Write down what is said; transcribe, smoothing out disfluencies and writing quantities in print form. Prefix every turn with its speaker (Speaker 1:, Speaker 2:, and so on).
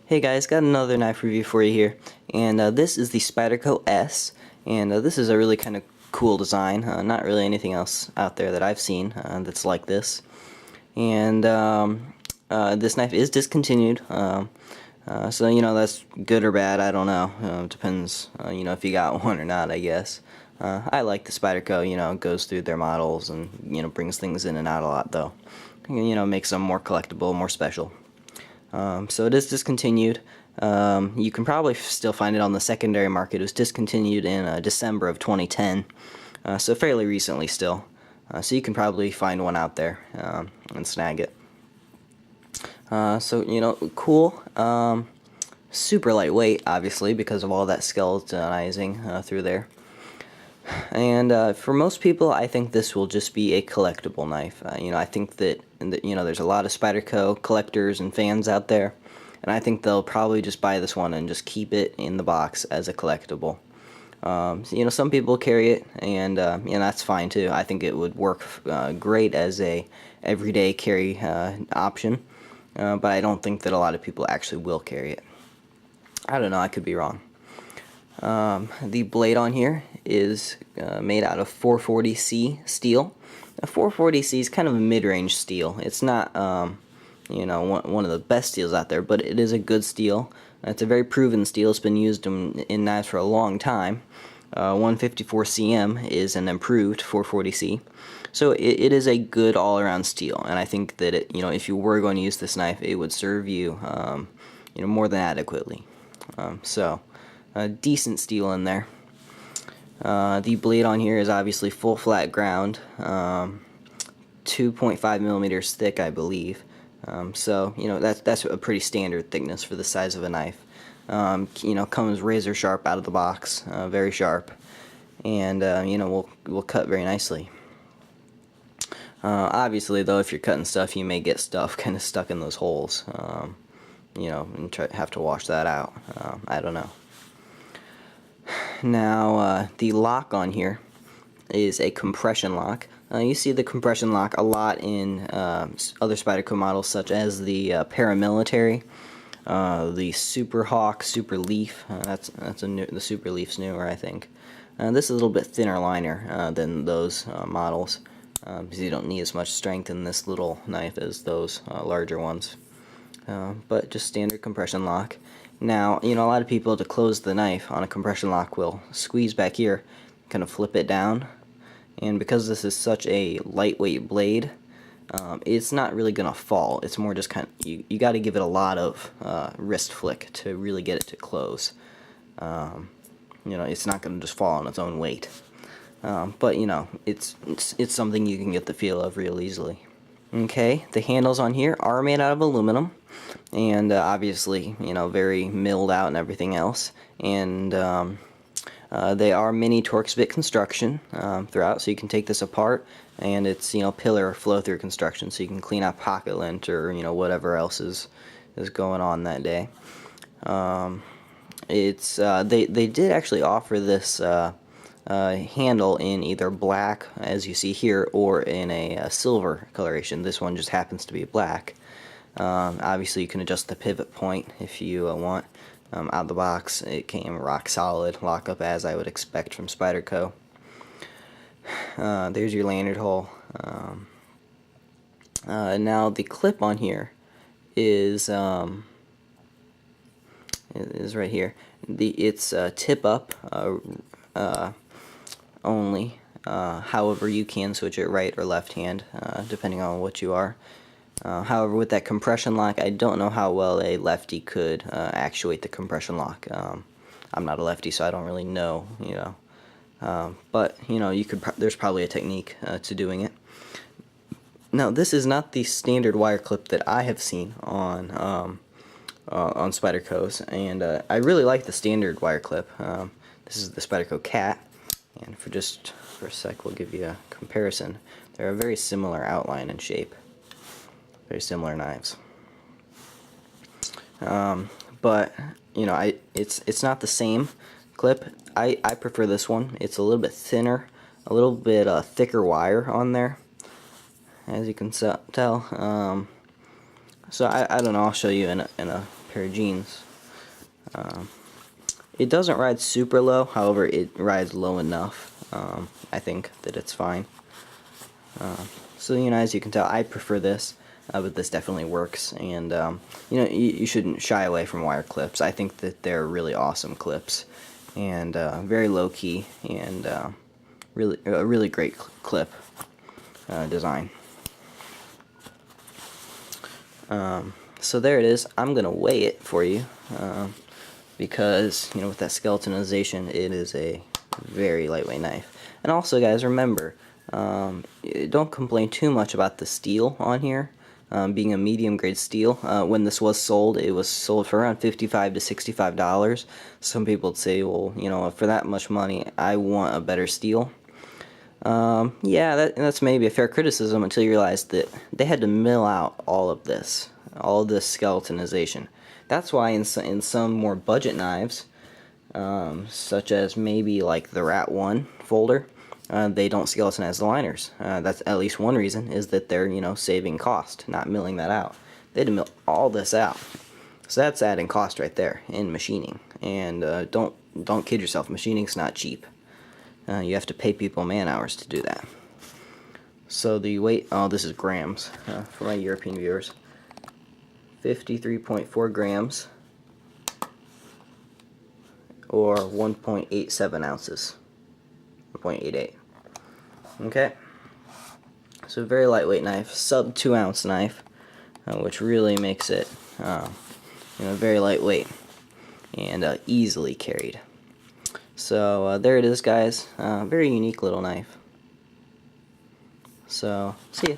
Speaker 1: Hey guys, got another knife review for you here, and this is the Spyderco S, and this is a really kind of cool design. Not really anything else out there that I've seen that's like this, and this knife is discontinued. So that's good or bad. I don't know. Depends. If you got one or not, I guess. I like the Spyderco. It goes through their models and brings things in and out a lot though. Makes them more collectible, more special. So it is discontinued. You can probably still find it on the secondary market. It was discontinued in December of 2010, so fairly recently still. So you can probably find one out there and snag it. Cool. Super lightweight, obviously, because of all that skeletonizing through there. And for most people, I think this will just be a collectible knife. I think that there's a lot of Spyderco collectors and fans out there, and I think they'll probably just buy this one and just keep it in the box as a collectible. Some people carry it, and that's fine too. I think it would work great as a everyday carry option, but I don't think that a lot of people actually will carry it. I don't know. I could be wrong. The blade on here is made out of 440C steel. Now, 440C is kind of a mid-range steel. It's not, one of the best steels out there, but it is a good steel. It's a very proven steel. It's been used in knives for a long time. 154 cm is an improved 440C. So it is a good all-around steel, and I think that if you were going to use this knife, it would serve you, more than adequately. Decent steel in there. The blade on here is obviously full flat ground, 2.5 millimeters thick, I believe. That's a pretty standard thickness for the size of a knife. Comes razor sharp out of the box, very sharp, and will cut very nicely. Obviously, though, if you're cutting stuff, you may get stuff kind of stuck in those holes. And have to wash that out. I don't know. Now, the lock on here is a compression lock. You see the compression lock a lot in other Spyderco models, such as the paramilitary, the Super Hawk, Super Leaf. The Super Leaf's newer, I think. This is a little bit thinner liner than those models, because you don't need as much strength in this little knife as those larger ones. But just standard compression lock. Now, a lot of people, to close the knife on a compression lock, will squeeze back here, kind of flip it down, and because this is such a lightweight blade, it's not really gonna fall. It's more just kind of, you got to give it a lot of wrist flick to really get it to close. It's not gonna just fall on its own weight. But it's something you can get the feel of real easily. Okay, the handles on here are made out of aluminum, and obviously, very milled out and everything else. And they are mini Torx bit construction throughout, so you can take this apart, and it's pillar flow through construction, so you can clean out pocket lint or whatever else is going on that day. They did actually offer this handle in either black, as you see here, or in a silver coloration. This one just happens to be black. Obviously, you can adjust the pivot point if you want. Out of the box, it came rock solid, lock up as I would expect from Spyderco. There's your lanyard hole. Now the clip on here is right here. It's tip up only. However, you can switch it right or left hand, depending on what you are. However, with that compression lock, I don't know how well a lefty could actuate the compression lock. I'm not a lefty, so I don't really know, but you could. There's probably a technique to doing it. Now, this is not the standard wire clip that I have seen on Spyderco's, and I really like the standard wire clip. This is the Spyderco Cat, and for a sec, we'll give you a comparison. They're a very similar outline and shape. Very similar knives, but it's not the same clip. I prefer this one. It's a little bit thinner, a little bit thicker wire on there, as you can tell. So I don't know. I'll show you in a pair of jeans. It doesn't ride super low, however it rides low enough. I think that it's fine. So as you can tell, I prefer this, but this definitely works. And you shouldn't shy away from wire clips. I think that they're really awesome clips, and very low key, and really a really great clip design. So there it is. I'm gonna weigh it for you, because with that skeletonization, it is a very lightweight knife. And also, guys, remember, don't complain too much about the steel on here, being a medium grade steel. When this was sold, it was sold for around $55 to $65. Some people would say, well, for that much money, I want a better steel. Yeah, that's maybe a fair criticism until you realize that they had to mill out all of this skeletonization. That's why in some more budget knives, such as maybe like the Rat 1 folder, they don't skeletonize the liners. That's at least one reason, is that they're saving cost, not milling that out. They had to mill all this out, so that's adding cost right there in machining. And don't kid yourself, machining's not cheap. You have to pay people man hours to do that. So the weight, this is grams for my European viewers. 53.4 grams, or 1.87 ounces. 1.88. Okay. So a very lightweight knife, sub 2 ounce knife, which really makes it very lightweight and easily carried. So there it is, guys. Very unique little knife. So see ya.